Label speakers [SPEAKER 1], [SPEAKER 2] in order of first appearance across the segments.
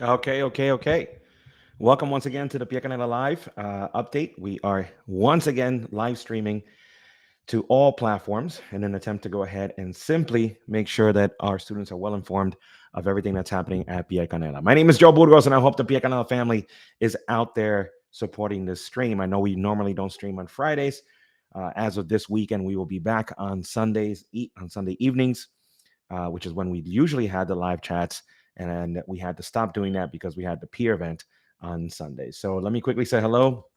[SPEAKER 1] Okay. Welcome once again to the Pia Canela Live update. We are once again live streaming to all platforms in an attempt to go ahead and simply make sure that our students are well informed of everything that's happening at Pia Canela. My name is Joe Burgos, and I hope the Pia Canela family is out there supporting this stream. I know we normally don't stream on Fridays. As of this weekend, we will be back on on Sunday evenings, which is when we usually had the live chats. And we had to stop doing that because we had the peer event on Sunday. So let me quickly say hello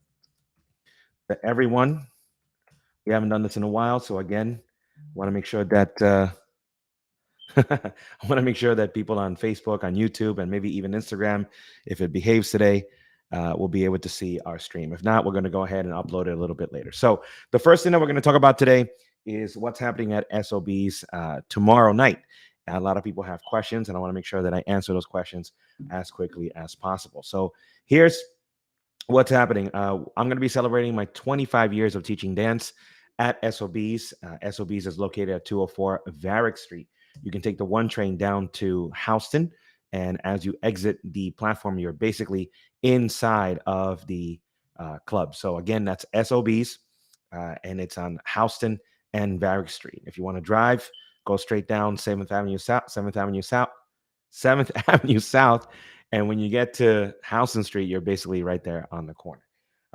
[SPEAKER 1] to everyone. We haven't done this in a while. So again, want to make sure that I want to make sure that people on Facebook, on YouTube, and maybe even Instagram, if it behaves today, will be able to see our stream. If not, we're going to go ahead and upload it a little bit later. So the first thing that we're going to talk about today is what's happening at SOBs tomorrow night. A lot of people have questions, and I want to make sure that I answer those questions as quickly as possible. So here's what's happening. I'm going to be celebrating my 25 years of teaching dance at SOBs. SOBs is located at 204 Varick Street. You can take the one train down to Houston, and as you exit the platform, you're basically inside of the club. So again, that's SOBs, and it's on Houston and Varick Street. If you want to drive, go straight down 7th Avenue South, 7th Avenue South, and when you get to Houston Street, you're basically right there on the corner.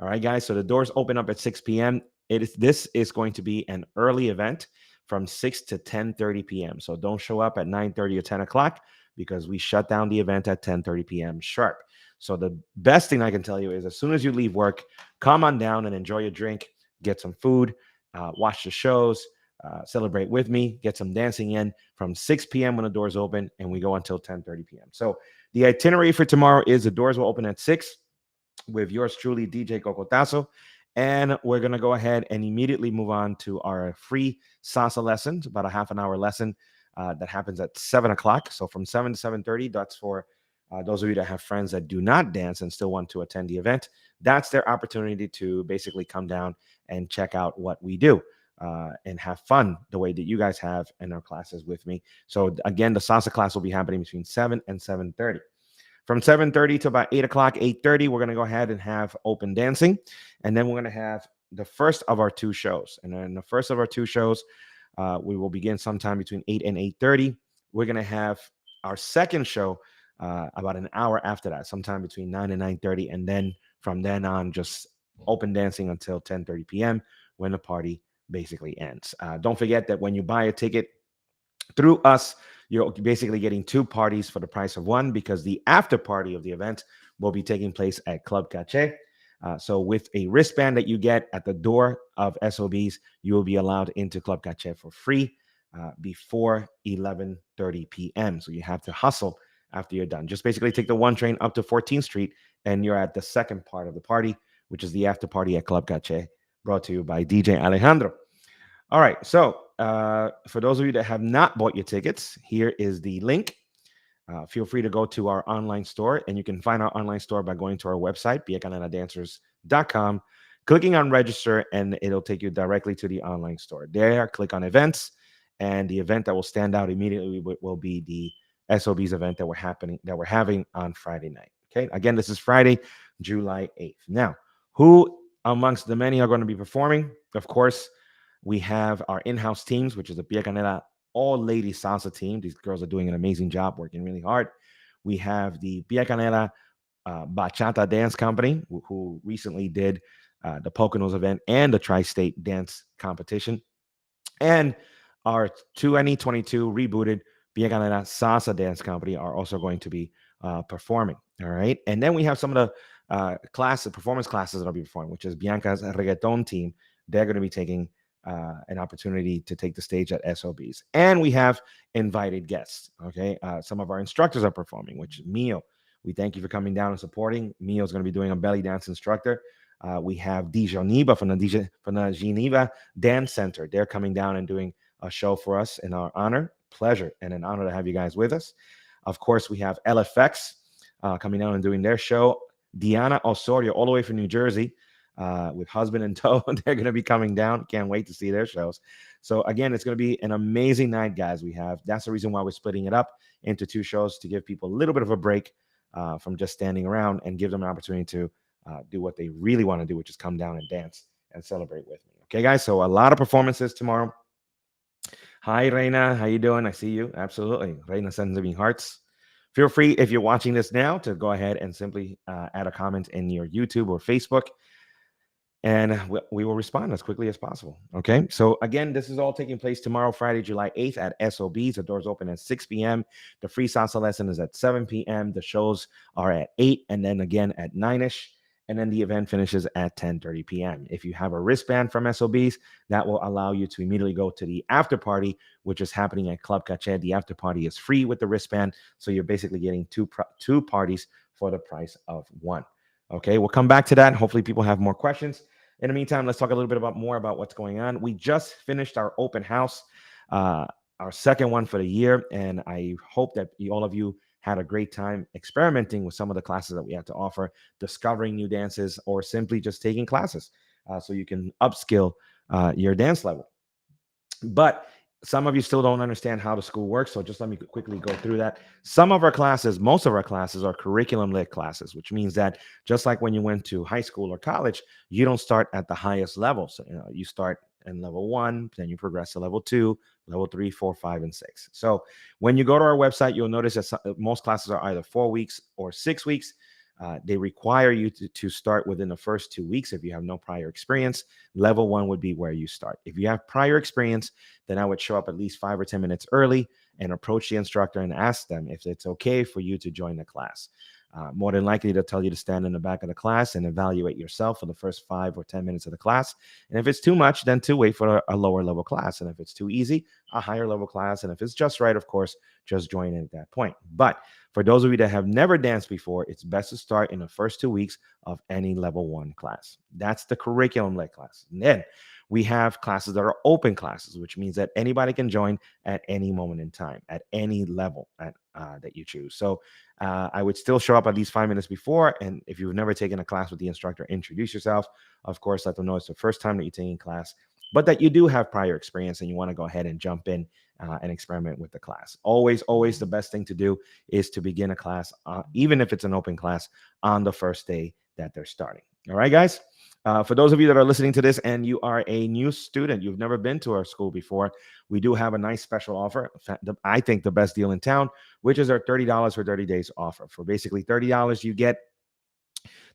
[SPEAKER 1] All right, guys. So the doors open up at 6 p.m. This is going to be an early event from 6 to 10:30 p.m. So don't show up at 9:30 or 10 o'clock because we shut down the event at 10:30 p.m. sharp. So the best thing I can tell you is as soon as you leave work, come on down and enjoy your drink, get some food, watch the shows, celebrate with me, get some dancing in from 6 p.m. when the doors open, and we go until 10:30 p.m. So the itinerary for tomorrow is the doors will open at 6 with yours truly, DJ Cocotazo. And we're going to go ahead and immediately move on to our free salsa lessons, about a half an hour lesson that happens at 7 o'clock. So from 7 to 7:30, that's for those of you that have friends that do not dance and still want to attend the event. That's their opportunity to basically come down and check out what we do. And have fun the way that you guys have in our classes with me. So again, the salsa class will be happening between 7 and 7:30. From 7:30 to about 8 o'clock, 8:30, we're going to go ahead and have open dancing. And then we're going to have the first of our two shows. And then the first of our two shows, we will begin sometime between 8 and 8:30. We're going to have our second show about an hour after that, sometime between 9 and 9:30. And then from then on, just open dancing until 10:30 p.m. when the party basically ends. Don't forget that when you buy a ticket through us, you're basically getting two parties for the price of one because the after party of the event will be taking place at Club Cache. So, with a wristband that you get at the door of SOBs, you will be allowed into Club Cache for free before 11:30 p.m. So, you have to hustle after you're done. Just basically take the one train up to 14th Street, and you're at the second part of the party, which is the after party at Club Cache, brought to you by DJ Alejandro. All right. So, for those of you that have not bought your tickets, here is the link. Feel free to go to our online store, and you can find our online store by going to our website, piacanadadancers.com, clicking on register, and it'll take you directly to the online store. There, click on events, and the event that will stand out immediately will be the SOB's event that we're having on Friday night. Okay. Again, this is Friday, July 8th. Now, who amongst the many are going to be performing? Of course, we have our in-house teams, which is the Pia Canela all-lady salsa team. These girls are doing an amazing job, working really hard. We have the Pia Canela Bachata Dance Company, who recently did the Poconos event and the Tri-State Dance Competition. And our 2022 rebooted Pia Canela Salsa Dance Company are also going to be performing. All right. And then we have some of the performance classes that will be performing, which is Bianca's reggaeton team. They're going to be taking an opportunity to take the stage at SOBs. And we have invited guests. Okay. Some of our instructors are performing, which is Mio. We thank you for coming down and supporting. Mio is going to be doing a belly dance instructor. We have Dijoneba from the Geneva Dance Center. They're coming down and doing a show for us in our honor. Pleasure and an honor to have you guys with us. Of course, we have LFX coming down and doing their show. Diana Osorio, all the way from New Jersey, with husband in tow. They're going to be coming down. Can't wait to see their shows. So again, it's going to be an amazing night, guys. That's the reason why we're splitting it up into two shows to give people a little bit of a break from just standing around, and give them an opportunity to do what they really want to do, which is come down and dance and celebrate with me. Okay, guys. So a lot of performances tomorrow. Hi, Reina. How you doing? I see you. Absolutely. Reina sends me hearts. Feel free, if you're watching this now, to go ahead and simply add a comment in your YouTube or Facebook, and we will respond as quickly as possible. Okay. So again, this is all taking place tomorrow, Friday, July 8th at SOBs. The doors open at 6 p.m. The free salsa lesson is at 7 p.m. The shows are at 8, and then again at 9ish. And then the event finishes at 10:30 p.m. If you have a wristband from SOBs, that will allow you to immediately go to the after party, which is happening at Club Cache. The after party is free with the wristband. So you're basically getting two parties for the price of one. Okay, we'll come back to that. Hopefully, people have more questions. In the meantime, let's talk a little bit more about what's going on. We just finished our open house, our second one for the year, and I hope that all of you had a great time experimenting with some of the classes that we had to offer, discovering new dances, or simply just taking classes so you can upskill your dance level. But some of you still don't understand how the school works, so just let me quickly go through that. Some of our classes, most of our classes, are curriculum-led classes, which means that just like when you went to high school or college, you don't start at the highest level. So you start in level 1, then you progress to level 2, level 3, 4, 5, and 6. So when you go to our website, you'll notice that most classes are either 4 weeks or 6 weeks. They require you to start within the first 2 weeks if you have no prior experience. Level 1 would be where you start. If you have prior experience, then I would show up at least 5 or 10 minutes early and approach the instructor and ask them if it's okay for you to join the class. More than likely, they'll tell you to stand in the back of the class and evaluate yourself for the first 5 or 10 minutes of the class. And if it's too much, then to wait for a lower level class. And if it's too easy, a higher level class. And if it's just right, of course, just join in at that point. But for those of you that have never danced before, it's best to start in the first 2 weeks of any level 1 class. That's the curriculum-led class. And then we have classes that are open classes, which means that anybody can join at any moment in time, at any level that you choose. So I would still show up at least 5 minutes before. And if you've never taken a class with the instructor, introduce yourself. Of course, let them know it's the first time that you're taking class, but that you do have prior experience and you want to go ahead and jump in and experiment with the class. Always, always the best thing to do is to begin a class, even if it's an open class, on the first day that they're starting. All right, guys? For those of you that are listening to this and you are a new student, you've never been to our school before, we do have a nice special offer. I think the best deal in town, which is our $30 for 30 days offer. For basically $30, you get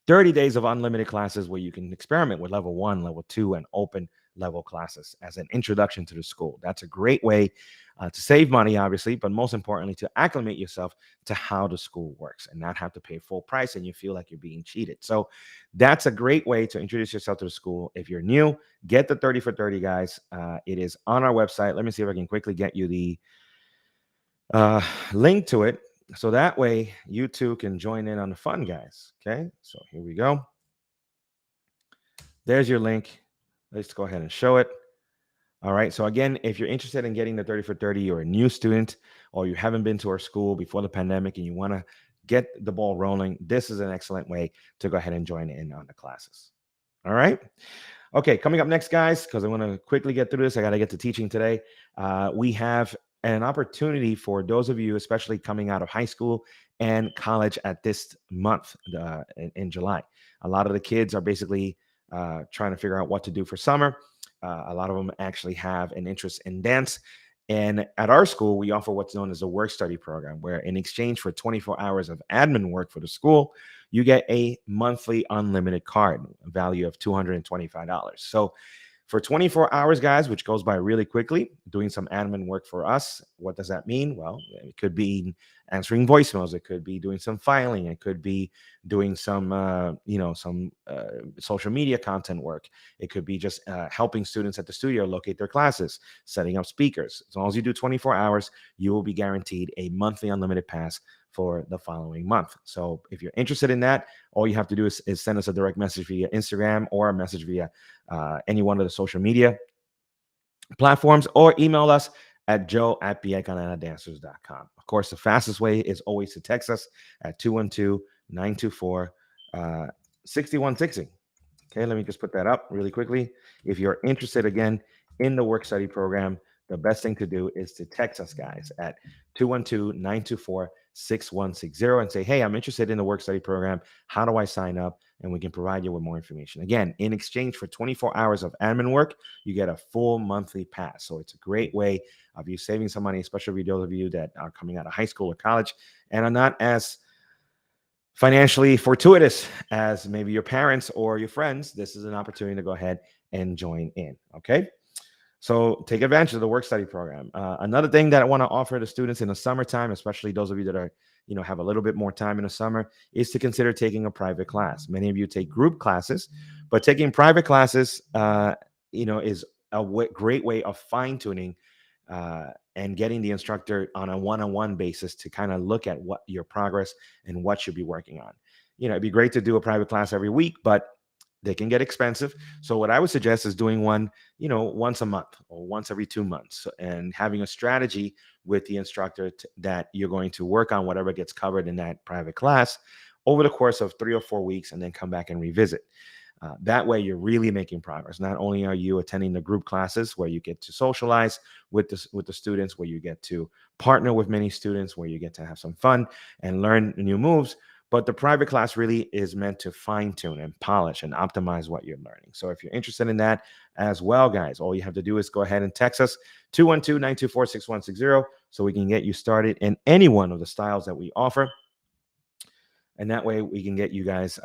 [SPEAKER 1] 30 days of unlimited classes where you can experiment with level 1, level 2, and open level classes as an introduction to the school. That's a great way to save money, obviously, but most importantly, to acclimate yourself to how the school works and not have to pay full price and you feel like you're being cheated. So that's a great way to introduce yourself to the school. If you're new, get the 30 for 30, guys. It is on our website. Let me see if I can quickly get you the link to it. So that way you too can join in on the fun, guys. Okay, so here we go. There's your link. Let's go ahead and show it. All right. So again, if you're interested in getting the 30 for 30, you're a new student or you haven't been to our school before the pandemic and you want to get the ball rolling, this is an excellent way to go ahead and join in on the classes. All right. Okay, coming up next, guys, because I want to quickly get through this. I got to get to teaching today. We have an opportunity for those of you, especially coming out of high school and college at this month in July. A lot of the kids are basically trying to figure out what to do for summer. A lot of them actually have an interest in dance. And at our school, we offer what's known as a work study program, where in exchange for 24 hours of admin work for the school, you get a monthly unlimited card, a value of $225. So for 24 hours, guys, which goes by really quickly, doing some admin work for us. What does that mean? Well, it could be answering voicemails. It could be doing some filing. It could be doing some, social media content work. It could be just helping students at the studio locate their classes, setting up speakers. As long as you do 24 hours, you will be guaranteed a monthly unlimited pass for the following month. So if you're interested in that, all you have to do is send us a direct message via Instagram or a message via any one of the social media platforms, or email us at joe@biacananadancers.com. Of course, the fastest way is always to text us at 212-924-6160. Okay, let me just put that up really quickly. If you're interested, again, in the work study program, the best thing to do is to text us, guys, at 212-924 6160 and say, hey, I'm interested in the work study program. How do I sign up? And we can provide you with more information. Again, in exchange for 24 hours of admin work, you get a full monthly pass. So it's a great way of you saving some money, especially for those of you that are coming out of high school or college and are not as financially fortuitous as maybe your parents or your friends. This is an opportunity to go ahead and join in. Okay. So take advantage of the work study program. Another thing that I want to offer to students in the summertime, especially those of you that are, have a little bit more time in the summer, is to consider taking a private class. Many of you take group classes, but taking private classes, is a great way of fine tuning and getting the instructor on a one-on-one basis to kind of look at what your progress and what you'll be working on. It'd be great to do a private class every week, but they can get expensive. So what I would suggest is doing one, once a month or once every 2 months, and having a strategy with the instructor that you're going to work on whatever gets covered in that private class over the course of 3 or 4 weeks, and then come back and revisit. That way, you're really making progress. Not only are you attending the group classes where you get to socialize with the students, where you get to partner with many students, where you get to have some fun and learn new moves, but the private class really is meant to fine tune and polish and optimize what you're learning. So if you're interested in that as well, guys, all you have to do is go ahead and text us 212-924-6160 so we can get you started in any one of the styles that we offer. And that way we can get you guys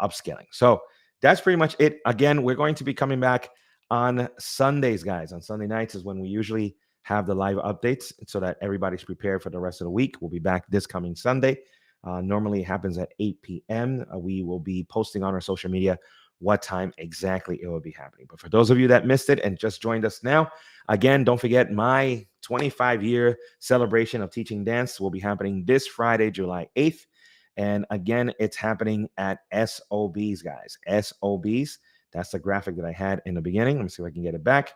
[SPEAKER 1] upscaling. So that's pretty much it. Again, we're going to be coming back on Sundays, guys. On Sunday nights is when we usually have the live updates so that everybody's prepared for the rest of the week. We'll be back this coming Sunday. Normally it happens at 8 p.m. We will be posting on our social media what time exactly it will be happening. But for those of you that missed it and just joined us now, again, don't forget my 25-year celebration of teaching dance will be happening this Friday, July 8th. And again, it's happening at SOBs, guys. SOBs. That's the graphic that I had in the beginning. Let me see if I can get it back.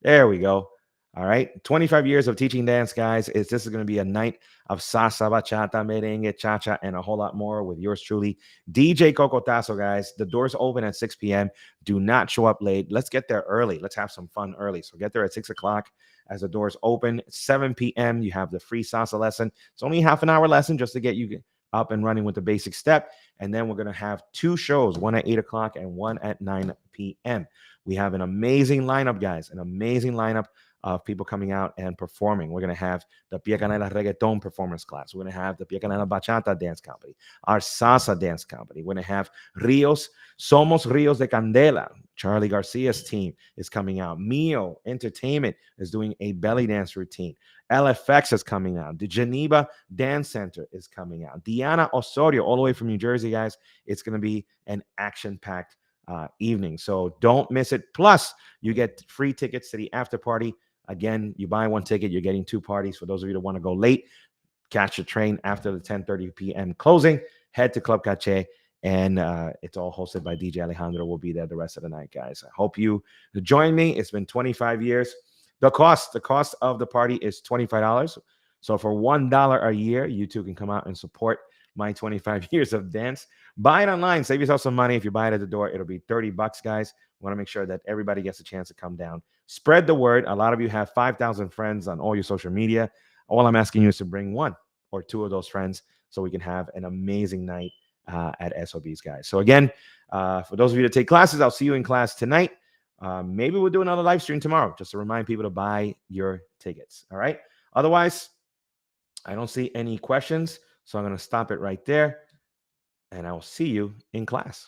[SPEAKER 1] There we go. All right. 25 years of teaching dance, guys. This is going to be a night of salsa, bachata, merengue, cha-cha, and a whole lot more with yours truly, DJ Cocotazo, guys. The doors open at 6 p.m. Do not show up late. Let's get there early. Let's have some fun early. So get there at 6 o'clock as the doors open. 7 p.m., you have the free salsa lesson. It's only a half an hour lesson just to get you up and running with the basic step. And then we're going to have 2 shows, one at 8 o'clock and one at 9 p.m. We have an amazing lineup, guys, an amazing lineup of people coming out and performing. We're going to have the Pia Canela Reggaeton performance class. We're going to have the Pia Canela Bachata dance company, our salsa dance company. We're going to have Rios, Somos Rios de Candela. Charlie Garcia's team is coming out. Mio Entertainment is doing a belly dance routine. LFX is coming out. The Geneva Dance Center is coming out. Diana Osorio, all the way from New Jersey, guys. It's going to be an action-packed evening. So don't miss it. Plus, you get free tickets to the after party. Again, you buy 1 ticket, you're getting 2 parties. For those of you that want to go late, catch a train after the 10:30 p.m. closing, head to Club Cache, and it's all hosted by DJ Alejandro. We'll be there the rest of the night, guys. I hope you join me. It's been 25 years. The cost of the party is $25. So for $1 a year, you too can come out and support my 25 years of dance. Buy it online. Save yourself some money. If you buy it at the door, it'll be $30, guys. We want to make sure that everybody gets a chance to come down. Spread the word. A lot of you have 5,000 friends on all your social media. All I'm asking you is to bring 1 or 2 of those friends so we can have an amazing night at SOBs, guys. So again, for those of you that take classes, I'll see you in class tonight. Maybe we'll do another live stream tomorrow just to remind people to buy your tickets. All right. Otherwise, I don't see any questions. So I'm going to stop it right there. And I will see you in class.